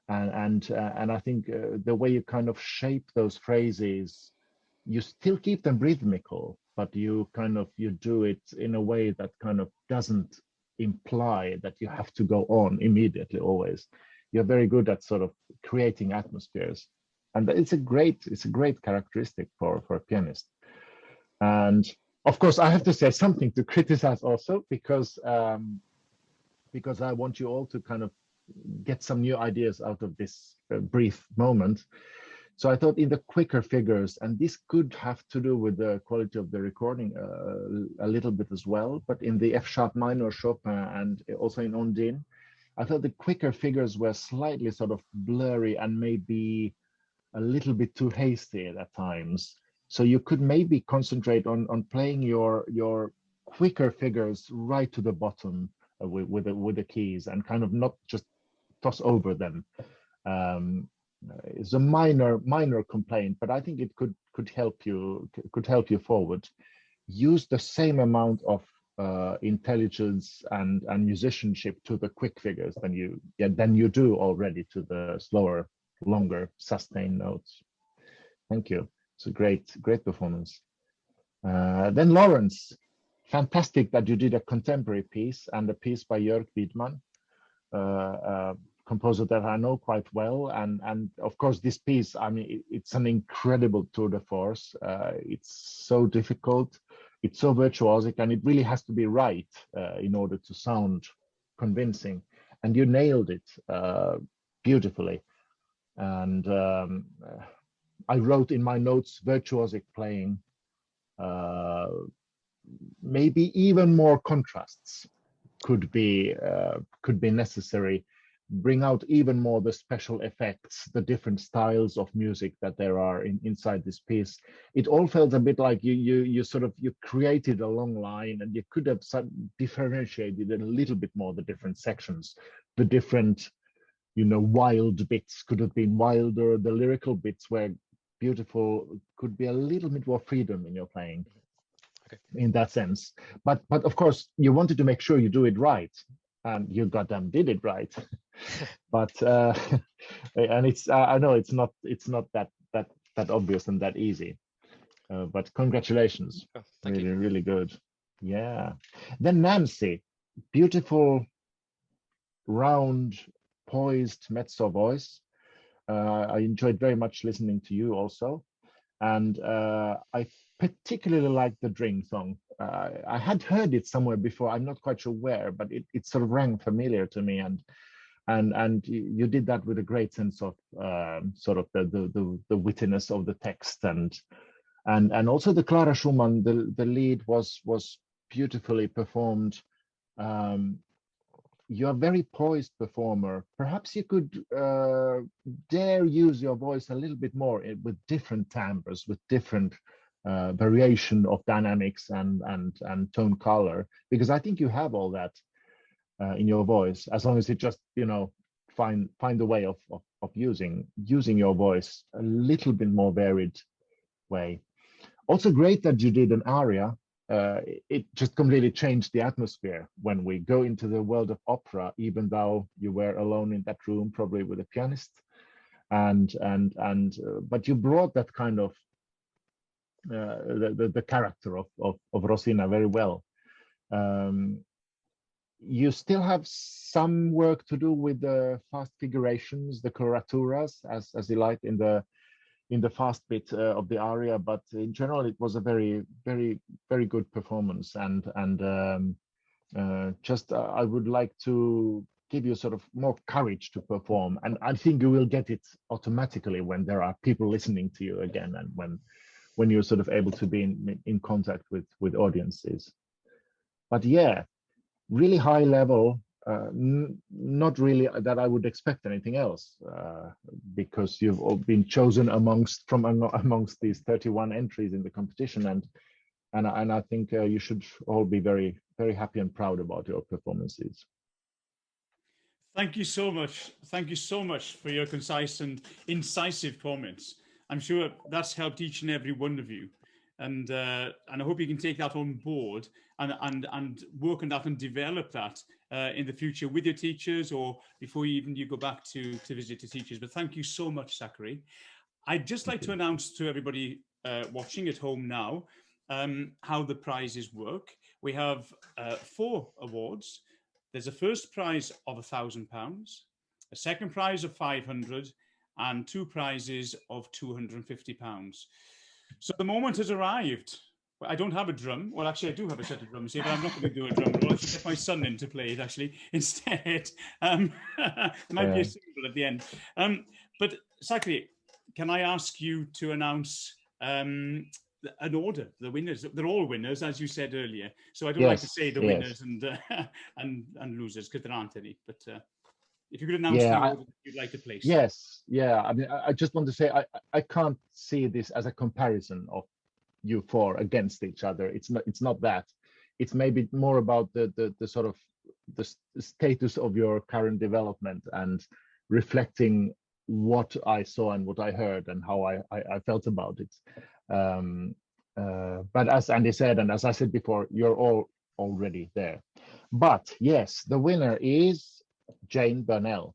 And I think the way you kind of shape those phrases, you still keep them rhythmical, but you do it in a way that kind of doesn't imply that you have to go on immediately always. You're very good at sort of creating atmospheres, and it's a great characteristic for a pianist. And of course, I have to say something to criticize also, because I want you all to kind of get some new ideas out of this brief moment. So I thought in the quicker figures, and this could have to do with the quality of the recording a little bit as well, but in the F sharp minor Chopin and also in Ondine, I thought the quicker figures were slightly sort of blurry and maybe a little bit too hasty at times. So you could maybe concentrate on playing your quicker figures right to the bottom with the keys, and kind of not just toss over them. It's a minor complaint, but I think it could help you forward. Use the same amount of intelligence and musicianship to the quick figures than you do already to the slower, longer sustained notes. Thank you. It's a great performance. Then Laurence, fantastic that you did a contemporary piece and a piece by Jörg Wiedmann, composer that I know quite well, and of course this piece, I mean, it's an incredible tour de force. It's so difficult, it's so virtuosic, and it really has to be right in order to sound convincing, and you nailed it beautifully. And I wrote in my notes virtuosic playing, maybe even more contrasts could be necessary. Bring out even more the special effects, the different styles of music that there are inside this piece. It all felt a bit like you created a long line, and you could have differentiated a little bit more the different sections. The different, wild bits could have been wilder. The lyrical bits were beautiful. Could be a little bit more freedom in your playing. Okay. In that sense. But of course, you wanted to make sure you do it right. And you goddamn did it right. But and it's I know it's not that obvious and that easy. But congratulations. Oh, thank you. Really good. Yeah. Then Nancy, beautiful, round, poised mezzo voice. I enjoyed very much listening to you also. And I particularly like the Dring song. I had heard it somewhere before. I'm not quite sure where, but it sort of rang familiar to me. And you did that with a great sense of sort of the wittiness of the text, and also the Clara Schumann. The lead was beautifully performed. You're a very poised performer. Perhaps you could dare use your voice a little bit more with different timbres, with different variation of dynamics and tone color, because I think you have all that in your voice, as long as you just find a way of using your voice a little bit more varied way. Also great that you did an aria. It just completely changed the atmosphere when we go into the world of opera, even though you were alone in that room, probably with a pianist, but you brought that kind of the character of Rosina very well. You still have some work to do with the fast figurations, the coloraturas, as you like in the fast bit of the aria, but in general it was a very good performance, and I would like to give you sort of more courage to perform, and I think you will get it automatically when there are people listening to you again, and when you're sort of able to be in contact with audiences. But yeah, really high level, not really that I would expect anything else, because you've all been chosen amongst these 31 entries in the competition, and I think you should all be very happy and proud about your performances. Thank you so much. Thank you so much for your concise and incisive comments. I'm sure that's helped each and every one of you, and I hope you can take that on board and work on that and develop that in the future with your teachers, or before you go back to visit your teachers. But thank you so much, Sakari. I'd just like to announce to everybody watching at home now how the prizes work. We have 4 awards. There's a first prize of £1,000, a second prize of £500, and 2 prizes of £250. So the moment has arrived. I don't have a drum. Well, actually, I do have a set of drums here, but I'm not going to do a drum roll. I should get my son in to play it, actually, instead. There might be a single at the end. But Sakari, can I ask you to announce an order, the winners? They're all winners, as you said earlier. So I don't like to say the winners and losers, because there aren't any. But if you could announce the order you'd like to place. Yes, yeah. I mean, I just want to say I can't see this as a comparison of you 4 against each other. It's not that. It's maybe more about the sort of the status of your current development and reflecting what I saw and what I heard and how I felt about it. But as Andy said, and as I said before, you're all already there. But yes, the winner is Jane Burnell.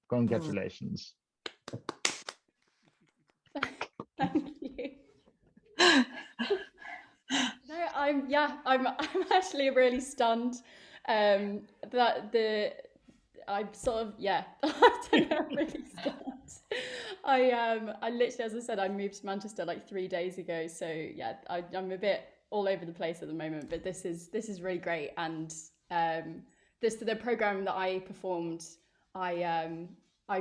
Congratulations. Thank you. No, I'm actually really stunned. I'm sort of, I don't know, I'm really stunned. I literally, as I said, I moved to Manchester like 3 days ago, so yeah, I'm a bit all over the place at the moment, but this is really great. And the program that I performed, I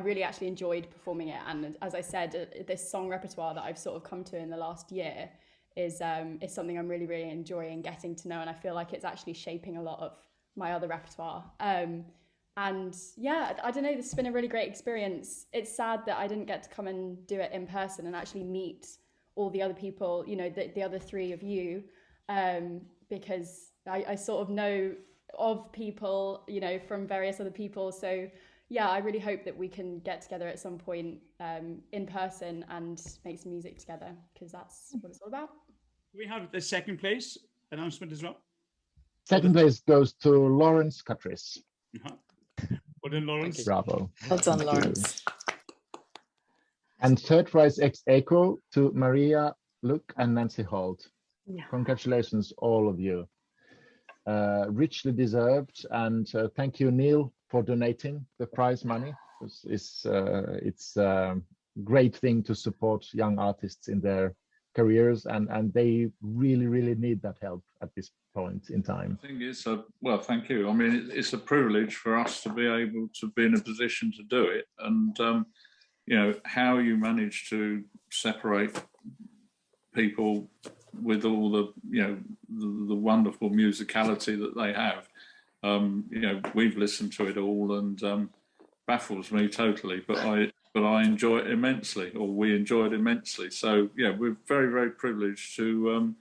really actually enjoyed performing it, and as I said, this song repertoire that I've sort of come to in the last year is something I'm really enjoying getting to know, and I feel like it's actually shaping a lot of my other repertoire. And yeah, I don't know, this has been a really great experience. It's sad that I didn't get to come and do it in person and actually meet all the other people, you know, the other 3 of you, because I sort of know of people, you know, from various other people. So yeah, I really hope that we can get together at some point in person and make some music together, because that's what it's all about. We have the second place announcement as well. Second place goes to Laurence Cuttriss. Well done, Laurence. Bravo. Well done, Laurence. And third prize ex aequo to Maria, Luke, and Nancy Holt. Yeah. Congratulations, all of you. Richly deserved, and thank you, Neil, for donating the prize money. It's a great thing to support young artists in their careers, and they really need that help at this point in time. I think it's well, thank you. I mean, it's a privilege for us to be able to be in a position to do it, and you know, how you manage to separate people with all the, you know, the wonderful musicality that they have. You know, we've listened to it all, and baffles me totally, but I enjoy it immensely, or we enjoy it immensely. So yeah, we're very privileged to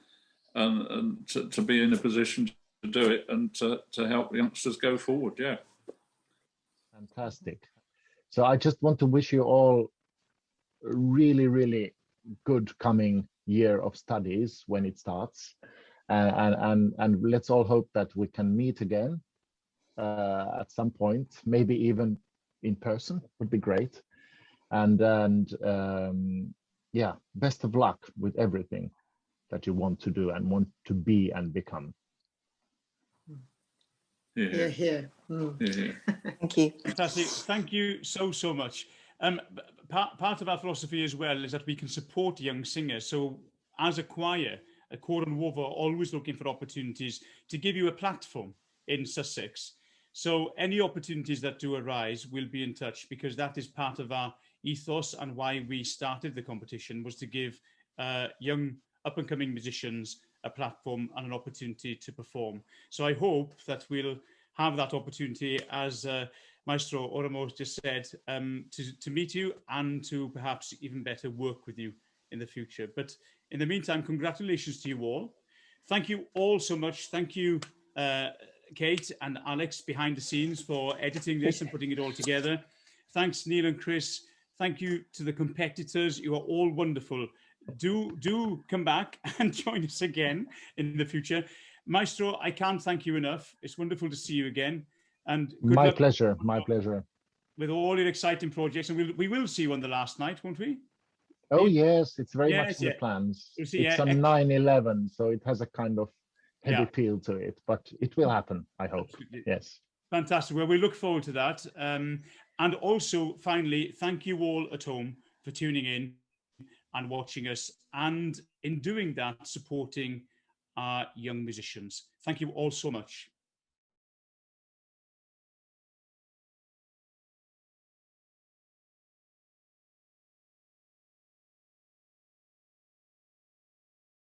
to be in a position to do it and to help youngsters go forward. Yeah, fantastic. So I just want to wish you all a really good coming year of studies when it starts, and let's all hope that we can meet again at some point, maybe even in person would be great. And yeah, best of luck with everything. that you want to do and want to be and become. Here, here. Thank you. Fantastic. Thank you so much. Part of our philosophy as well is that we can support young singers. So as a choir, at Coro Nuovo are always looking for opportunities to give you a platform in Sussex. So any opportunities that do arise, we'll be in touch, because that is part of our ethos and why we started the competition, was to give young up-and-coming musicians a platform and an opportunity to perform. So I hope that we'll have that opportunity, as Maestro Oramo just said, to meet you and to perhaps even better work with you in the future. But in the meantime, congratulations to you all. Thank you all so much. Thank you, Kate and Alex behind the scenes, for editing this and putting it all together. Thanks, Neil and Chris. Thank you to the competitors. You are all wonderful. Do come back and join us again in the future. Maestro, I can't thank you enough. It's wonderful to see you again. And good My luck pleasure. My pleasure. with all your exciting projects. And we will see you on the last night, won't we? Oh yes, it's very Yes, much in the yeah. plans. We'll see, It's yeah. on 9/11, so it has a kind of heavy Yeah. feel to it, but it will happen, I hope. Absolutely. Yes. Fantastic. Well, we look forward to that. And also, finally, thank you all at home for tuning in and watching us, and in doing that, supporting our young musicians. Thank you all so much.